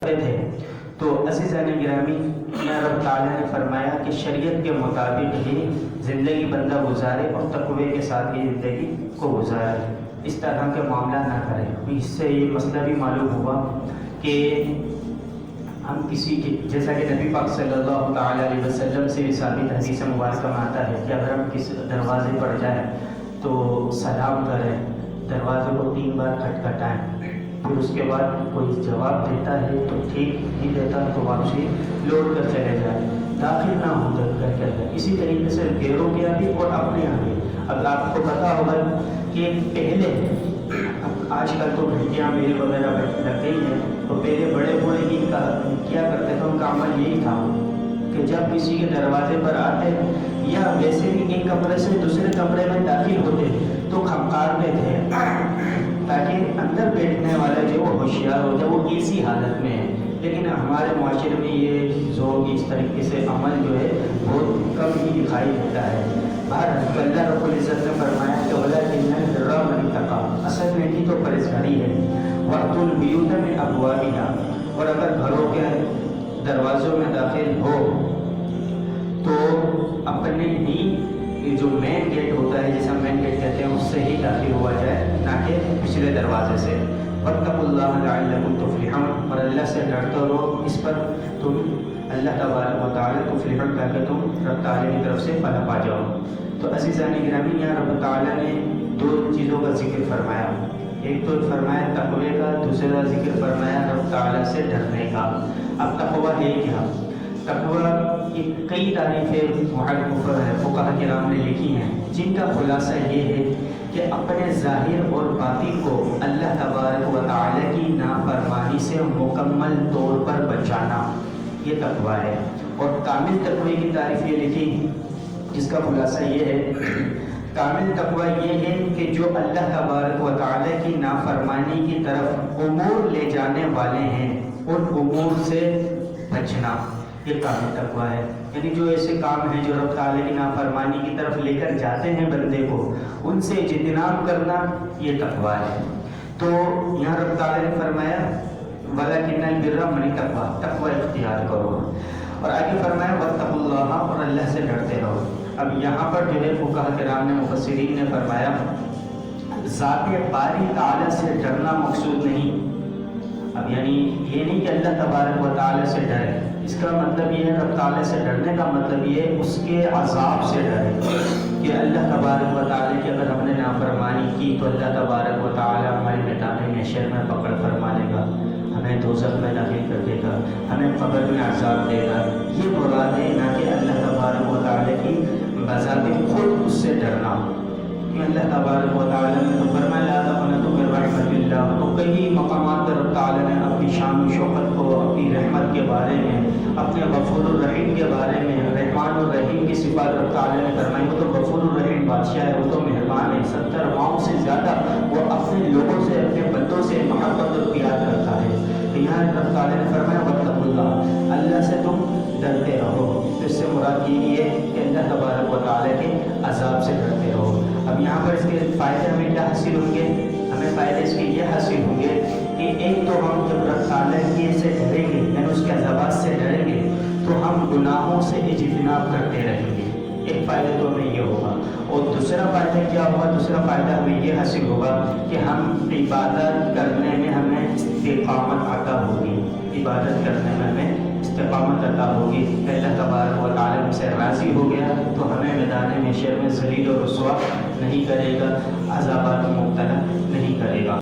تھے تو عزیزان گرامی، رب تعالیٰ نے فرمایا کہ شریعت کے مطابق ہی زندگی بندہ گزارے اور تقوی کے ساتھ ہی زندگی کو گزارے، اس طرح کے معاملہ نہ کرے۔ اس سے یہ مسئلہ بھی معلوم ہوا کہ ہم کسی کی، جیسا کہ نبی پاک صلی اللہ تعالیٰ علیہ وسلم سے بھی ثابت حدیث مبارکہ میں آتا ہے کہ اگر ہم کسی دروازے پر جائیں تو سلام کریں، دروازے کو 3 بار کھٹکھٹائیں، پھر اس کے بعد کوئی جواب دیتا ہے تو ٹھیک، نہیں دیتا تو واپسی لوٹ کر چلے جائیں، داخل نہ ہو کر کے۔ اسی طریقے سے غیروں کے بھی اور اپنے یہاں بھی۔ اب آپ کو پتا ہوگا کہ پہلے، آج کل تو گھنٹیاں میل وغیرہ لگ گئی ہیں، تو پہلے بڑے بوڑھے بھی کیا کرتے تھے، ان کا عمل یہی تھا کہ جب کسی کے دروازے پر آتے یا ویسے بھی ایک کمرے سے دوسرے کمرے میں داخل ہوتے تو کھمکارتے تھے تاکہ اندر بیٹھنے والا جو وہ ہوشیار ہو جائے، وہ اسی حالت میں ہے۔ لیکن ہمارے معاشرے میں یہ ذوق، اس طریقے سے عمل جو ہے بہت کم ہی دکھائی دیتا ہے۔ اللہ رب العزت نے فرمایا کہ وَلَٰكِنَّ الْبِرَّ مَنِ اتَّقَىٰ، اصل میں ہی تو پرہیزگاری ہے۔ وَأْتُوا الْبُيُوتَ مِنْ أَبْوَابِهَا، اور اگر گھروں کے دروازوں میں داخل ہو تو اپنے ہی جو مین گیٹ ہوتا ہے، جسے مین گیٹ کہتے ہیں، اس سے ہی داخل ہوا جائے، نہ کہ پچھلے دروازے سے۔ وَاتَّقُوا اللَّهَ لَعَلَّكُمْ تُفْلِحُونَ، اور اللہ سے ڈرتے رہو، اس پر تم اللہ تبارک و تعالیٰ تفلحون، تاکہ تم رب تعالیٰ کی طرف سے فلاح پا جاؤ۔ تو عزیزان گرامی، یہاں رب تعالیٰ نے 2 چیزوں کا ذکر فرمایا، ایک تو فرمایا تقوی کا، دوسرا ذکر فرمایا رب تعالیٰ سے ڈرنے کا۔ اب تقوی ہے کیا؟ تقوی کی کئی تعریفیں فقہاء کرام نے لکھی ہیں، جن کا خلاصہ یہ ہے کہ اپنے ظاہر اور باطن کو اللہ تبارک و تعالیٰ کی نافرمانی سے مکمل طور پر بچانا، یہ تقوی ہے۔ اور کامل تقوی کی تعریف یہ لکھی، جس کا خلاصہ یہ ہے، کامل تقوی یہ ہے کہ جو اللہ تبارک و تعالیٰ کی نافرمانی کی طرف امور لے جانے والے ہیں، ان امور سے بچنا، یہ کامل تقوی ہے۔ یعنی جو ایسے کام ہیں جو رب تعالیٰ کی نافرمانی کی طرف لے کر جاتے ہیں بندے کو، ان سے اجتناب کرنا، یہ تقوی ہے۔ تو یہاں رب تعالیٰ نے فرمایا وَلَٰكِنَّ الْبِرَّ مَنِ اتَّقَىٰ، تقوی اختیار کرو، اور آگے فرمایا وَاتَّقُوا اللَّهَ، اور اللہ سے ڈرتے رہو۔ اب یہاں پر جو ہے فقہاء کرام نے، مفسرین نے فرمایا ذات باری تعالیٰ سے ڈرنا مقصود نہیں۔ اب یعنی یہ نہیں کہ اللہ تبارک و تعالیٰ سے ڈرے، اس کا مطلب یہ ہے، رب تعالیٰ سے ڈرنے کا مطلب یہ ہے اس کے عذاب سے ڈرے، کہ اللہ تبارک و تعالیٰ کی اگر ہم نے نافرمانی کی تو اللہ تبارک و تعالیٰ ہمارے میدان محشر میں پکڑ فرما لے گا، ہمیں دوزخ میں داخل کر دے گا، ہمیں قبر میں عذاب دے گا، یہ مراد ہے، نہ کہ اللہ تبارک و تعالیٰ کی بذات خود اس سے ڈرنا۔ کہ اللہ تبارک و تعالیٰ نے تو فرمایا لا تقنطوا من رحمت اللہ، تو کئی مقامات پر رب تعالیٰ نے اپنی شان و شوقت کو، اپنی رحمت کے بارے میں، اپنے غفور الرحیم کے بارے میں، رحمان الرحیم کی صفات رب تعالیٰ نے فرمائی، وہ تو غفور الرحیم بادشاہ ہے، وہ تو مہربان ہے، 70 ماؤں سے زیادہ وہ اپنے لوگوں سے، اپنے بندوں سے محبت اور پیار کرتا ہے۔ تو یہاں رب تعالیٰ نے فرمایا واتقوا اللہ، اللہ سے تم ڈرتے رہو، تو اس سے مراد یہ ہے کہ اللہ تبارک و تعالیٰ کے عذاب سے ڈرتے رہو۔ اب یہاں پر اس کے فائدے ہمیں کیا حاصل ہوں گے؟ ہمیں فائدے اس کے یہ حاصل ہوں گے کہ ایک تو ہم جب رب تعالیٰ کی سے ڈریں گے، یعنی اس کے عذابات سے ڈریں گے، تو ہم گناہوں سے اجتناب کرتے رہیں گے، ایک فائدہ تو ہمیں یہ ہوگا۔ اور دوسرا فائدہ کیا ہوگا؟ دوسرا فائدہ ہمیں یہ حاصل ہوگا کہ ہم عبادت کرنے میں ہمیں استقامت عطا ہوگی، عبادت کرنے میں ہمیں استقامت عطا ہوگی، کہ اللہ تبارک و تعالیٰ ہم سے راضی ہو گیا تو ہمیں میدان محشر میں ذلیل و رسوا نہیں کرے گا، عذابات میں مبتلا نہیں کرے گا۔